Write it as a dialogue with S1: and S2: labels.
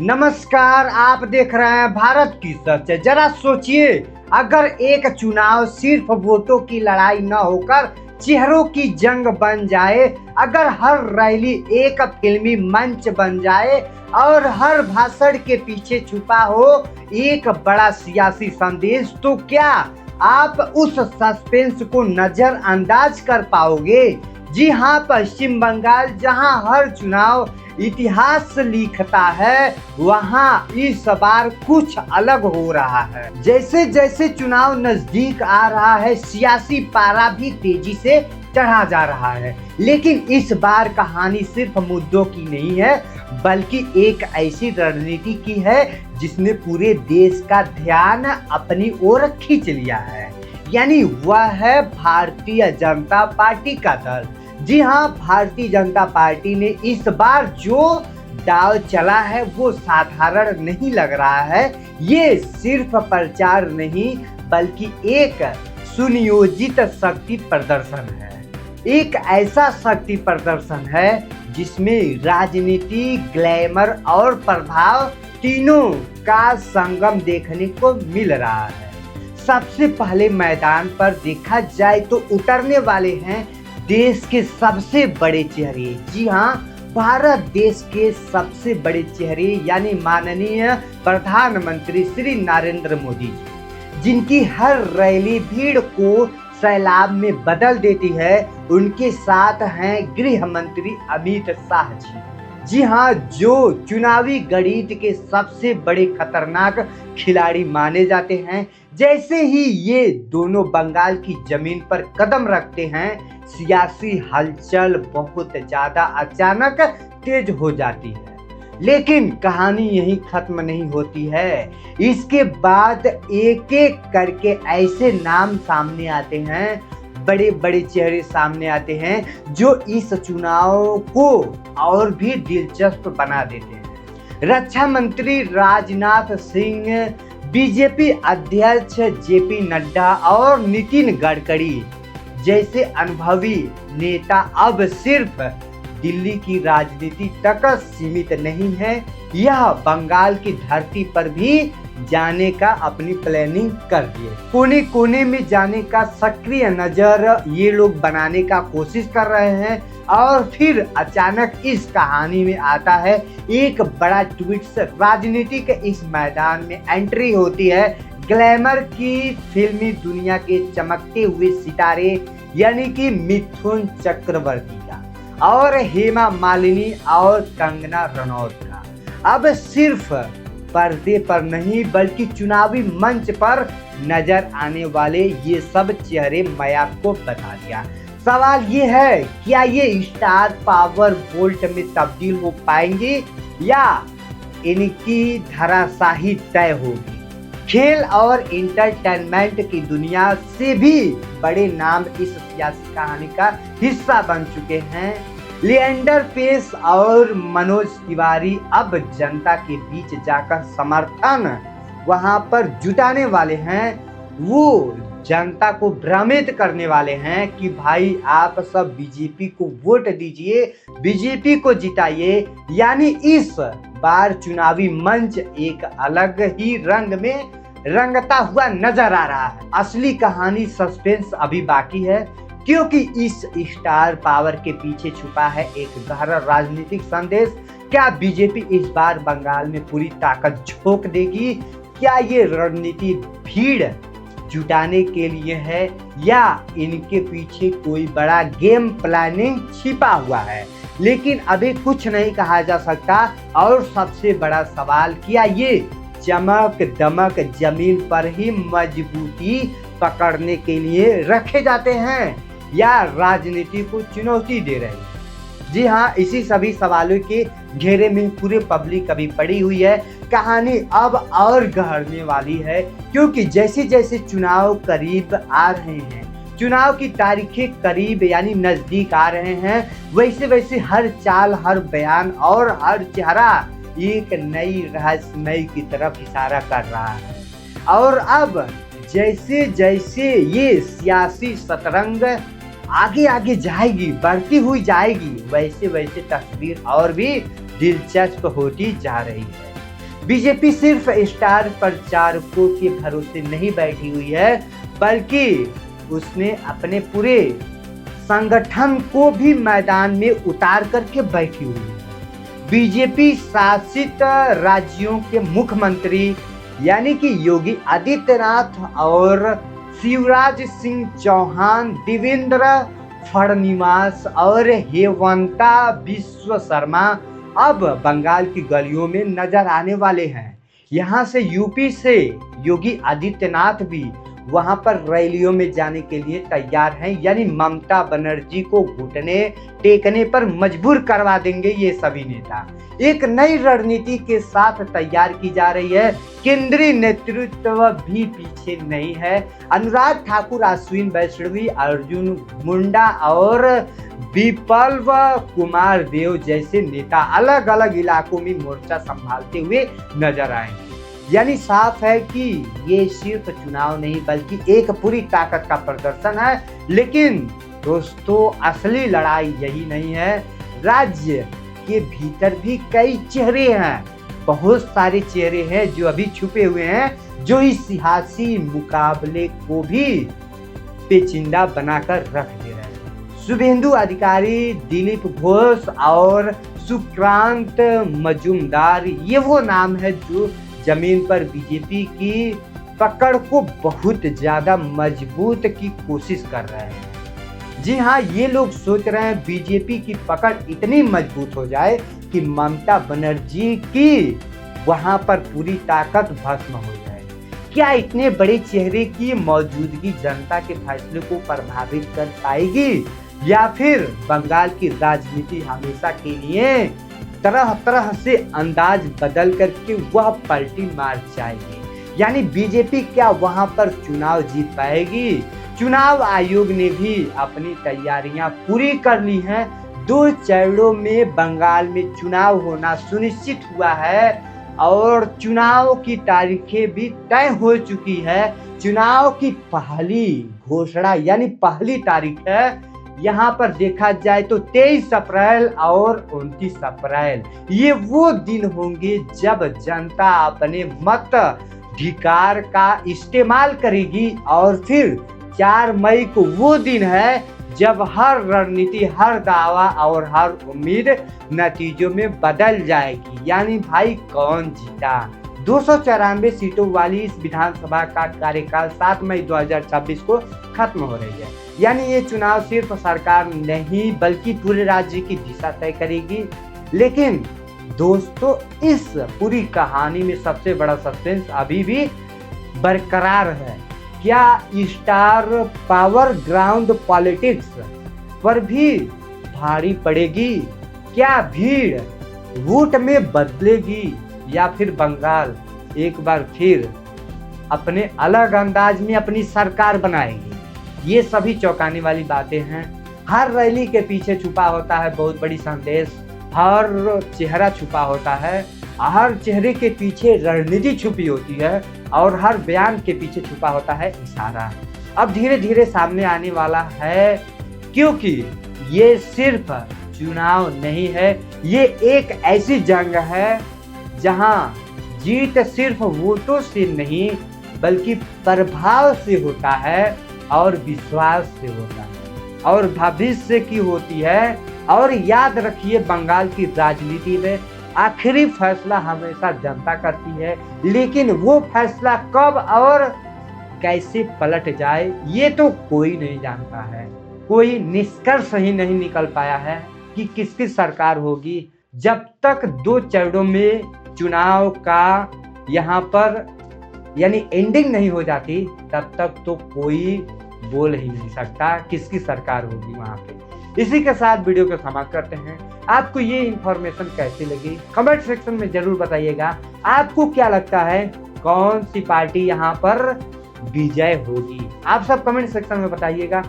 S1: नमस्कार, आप देख रहे हैं भारत की सच। जरा सोचिए, अगर एक चुनाव सिर्फ वोटों की लड़ाई न होकर चेहरों की जंग बन जाए, अगर हर रैली एक फिल्मी मंच बन जाए और हर भाषण के पीछे छुपा हो एक बड़ा सियासी संदेश, तो क्या आप उस सस्पेंस को नजरअंदाज कर पाओगे? जी हाँ, पश्चिम बंगाल जहां हर चुनाव इतिहास लिखता है, वहां इस बार कुछ अलग हो रहा है। जैसे जैसे चुनाव नजदीक आ रहा है, सियासी पारा भी तेजी से चढ़ा जा रहा है। लेकिन इस बार कहानी सिर्फ मुद्दों की नहीं है, बल्कि एक ऐसी रणनीति की है जिसने पूरे देश का ध्यान अपनी ओर खींच लिया है। यानी वह है भारतीय जनता पार्टी का दल। जी हाँ, भारतीय जनता पार्टी ने इस बार जो दाव चला है वो साधारण नहीं लग रहा है। ये सिर्फ प्रचार नहीं, बल्कि एक सुनियोजित शक्ति प्रदर्शन है। एक ऐसा शक्ति प्रदर्शन है जिसमें राजनीति, ग्लैमर और प्रभाव तीनों का संगम देखने को मिल रहा है। सबसे पहले मैदान पर देखा जाए तो उतरने वाले हैं देश के सबसे बड़े चेहरे। जी हाँ, भारत देश के सबसे बड़े चेहरे यानी माननीय प्रधानमंत्री श्री नरेंद्र मोदी जी, जिनकी हर रैली भीड़ को सैलाब में बदल देती है। उनके साथ हैं गृह मंत्री अमित शाह जी। जी हाँ, जो चुनावी गणित के सबसे बड़े खतरनाक खिलाड़ी माने जाते हैं। जैसे ही ये दोनों बंगाल की जमीन पर कदम रखते हैं, सियासी हलचल बहुत ज्यादा अचानक तेज हो जाती है। लेकिन कहानी यहीं खत्म नहीं होती है। इसके बाद एक एक करके ऐसे नाम सामने आते हैं, बड़े बड़े चेहरे सामने आते हैं जो इस चुनाव को और भी दिलचस्प बना देते हैं। रक्षा मंत्री राजनाथ सिंह, बीजेपी अध्यक्ष जेपी नड्डा और नितिन गडकरी जैसे अनुभवी नेता अब सिर्फ दिल्ली की राजनीति तक सीमित नहीं है, यह बंगाल की धरती पर भी जाने का अपनी प्लानिंग कर दिए। कोने कोने में जाने का सक्रिय नजर ये लोग बनाने का कोशिश कर रहे हैं। और फिर अचानक इस कहानी में आता है एक बड़ा ट्विस्ट। राजनीति के इस मैदान में एंट्री होती है ग्लैमर की फिल्मी दुनिया के चमकते हुए सितारे यानी कि मिथुन चक्रवर्ती का और हेमा मालिनी और कंगना रनौत का। अब सिर्फ पर्दे पर नहीं, बल्कि चुनावी मंच पर नजर आने वाले ये सब चेहरे मैं आपको बता दिया। सवाल ये है, क्या ये स्टार पावर वोल्ट में तब्दील हो पाएंगे या इनकी धराशाही तय होगी? खेल और इंटरटेनमेंट की दुनिया से भी बड़े नाम इस सियासी कहानी का हिस्सा बन चुके हैं। लिएंडर पेस और मनोज तिवारी अब जनता के बीच जाकर समर्थन वहां पर जुटाने वाले हैं। वो जनता को भ्रमित करने वाले हैं कि भाई आप सब बीजेपी को वोट दीजिए, बीजेपी को जिताइए। यानी इस बार चुनावी मंच एक अलग ही रंग में रंगता हुआ नजर आ रहा है। असली कहानी सस्पेंस अभी बाकी है, क्योंकि इस स्टार पावर के पीछे छुपा है एक गहरा राजनीतिक संदेश। क्या बीजेपी इस बार बंगाल में पूरी ताकत झोंक देगी? क्या ये रणनीति भीड़ जुटाने के लिए है या इनके पीछे कोई बड़ा गेम प्लानिंग छिपा हुआ है? लेकिन अभी कुछ नहीं कहा जा सकता। और सबसे बड़ा सवाल, क्या ये चमक दमक जमीन पर ही मजबूती पकड़ने के लिए रखे जाते हैं या राजनीति को चुनौती दे रहे हैं? जी हाँ, इसी सभी सवालों के घेरे में पूरे पब्लिक अभी पड़ी हुई है। कहानी अब और गहरने वाली है, क्योंकि जैसे जैसे चुनाव करीब आ रहे हैं, चुनाव की तारीखें करीब यानी नजदीक आ रहे हैं, वैसे वैसे हर चाल, हर बयान और हर चेहरा एक नई रहस्यमय की तरफ इशारा कर रहा है। और अब जैसे जैसे ये सियासी शतरंग आगे आगे जाएगी, बढ़ती हुई जाएगी, वैसे वैसे तस्वीर और भी दिलचस्प होती जा रही है। बीजेपी सिर्फ स्टार प्रचारकों के भरोसे नहीं बैठी हुई है, बल्कि उसने अपने पूरे संगठन को भी मैदान में उतार करके बैठी हुई है। बीजेपी शासित राज्यों के मुख्यमंत्री यानी कि योगी आदित्यनाथ और शिवराज सिंह चौहान, देवेंद्र फडणवीस और हेमंता बिस्वा शर्मा अब बंगाल की गलियों में नजर आने वाले हैं। यहाँ से यूपी से योगी आदित्यनाथ भी वहां पर रैलियों में जाने के लिए तैयार हैं, यानी ममता बनर्जी को घुटने टेकने पर मजबूर करवा देंगे ये सभी नेता। एक नई रणनीति के साथ तैयार की जा रही है। केंद्रीय नेतृत्व भी पीछे नहीं है। अनुराग ठाकुर, अश्विन वैष्णवी, अर्जुन मुंडा और विप्लव कुमार देव जैसे नेता अलग अलग इलाकों में मोर्चा संभालते हुए नजर आएंगे। यानी साफ है कि ये सिर्फ चुनाव नहीं बल्कि एक पूरी ताकत का प्रदर्शन है। लेकिन दोस्तों, असली लड़ाई यही नहीं है। राज्य के भीतर भी कई चेहरे हैं, बहुत सारे चेहरे हैं जो अभी छुपे हुए हैं, जो इस सियासी मुकाबले को भी पेचिंदा बनाकर रख दे रहे हैं। शुभेंदु अधिकारी, दिलीप घोष और सुक्रांत मजूमदार, ये वो नाम है जो जमीन पर बीजेपी की पकड़ को बहुत ज्यादा मजबूत की कोशिश कर रहे हैं। जी हाँ, ये लोग सोच रहे हैं बीजेपी की पकड़ इतनी मजबूत हो जाए कि ममता बनर्जी की वहां पर पूरी ताकत भस्म हो जाए। क्या इतने बड़े चेहरे की मौजूदगी जनता के फैसले को प्रभावित कर पाएगी, या फिर बंगाल की राजनीति हमेशा के लिए तरह तरह से अंदाज बदल करके वह पलटी मार जाएगी? यानी बीजेपी क्या वहां पर चुनाव जीत पाएगी? चुनाव आयोग ने भी अपनी तैयारियां पूरी कर ली हैं। 2 चरणों में बंगाल में चुनाव होना सुनिश्चित हुआ है और चुनाव की तारीखें भी तय हो चुकी है। चुनाव की पहली घोषणा यानी पहली तारीख है, यहाँ पर देखा जाए तो 23 अप्रैल और 29 अप्रैल, ये वो दिन होंगे जब जनता अपने मताधिकार का इस्तेमाल करेगी। और फिर 4 मई को वो दिन है जब हर रणनीति, हर दावा और हर उम्मीद नतीजों में बदल जाएगी। यानी भाई कौन जीता? 294 सीटों वाली इस विधानसभा का कार्यकाल 7 मई 2026 को खत्म हो रही है। यानी ये चुनाव सिर्फ सरकार नहीं बल्कि पूरे राज्य की दिशा तय करेगी। लेकिन दोस्तों, इस पूरी कहानी में सबसे बड़ा सस्पेंस अभी भी बरकरार है। क्या स्टार पावर ग्राउंड पॉलिटिक्स पर भी भारी पड़ेगी? क्या भीड़ वोट में बदलेगी, या फिर बंगाल एक बार फिर अपने अलग अंदाज में अपनी सरकार बनाएगी? ये सभी चौंकाने वाली बातें हैं। हर रैली के पीछे छुपा होता है बहुत बड़ी संदेश, हर चेहरा छुपा होता है, हर चेहरे के पीछे रणनीति छुपी होती है और हर बयान के पीछे छुपा होता है इशारा। अब धीरे धीरे सामने आने वाला है, क्योंकि ये सिर्फ चुनाव नहीं है, ये एक ऐसी जंग है जहां जीत सिर्फ वोटों से नहीं बल्कि प्रभाव से होता है और विश्वास से होता है और भविष्य की होती है। और याद रखिए, बंगाल की राजनीति में आखिरी फैसला हमेशा जनता करती है, लेकिन वो फैसला कब और कैसे पलट जाए ये तो कोई नहीं जानता है। कोई निष्कर्ष ही नहीं निकल पाया है कि किसकी सरकार होगी। जब तक 2 चरणों में चुनाव का यहाँ पर यानी एंडिंग नहीं हो जाती, तब तक तो कोई बोल ही नहीं सकता किसकी सरकार होगी वहां पे। इसी के साथ वीडियो को समाप्त करते हैं। आपको ये इंफॉर्मेशन कैसी लगी कमेंट सेक्शन में जरूर बताइएगा। आपको क्या लगता है कौन सी पार्टी यहाँ पर विजय होगी? आप सब कमेंट सेक्शन में बताइएगा।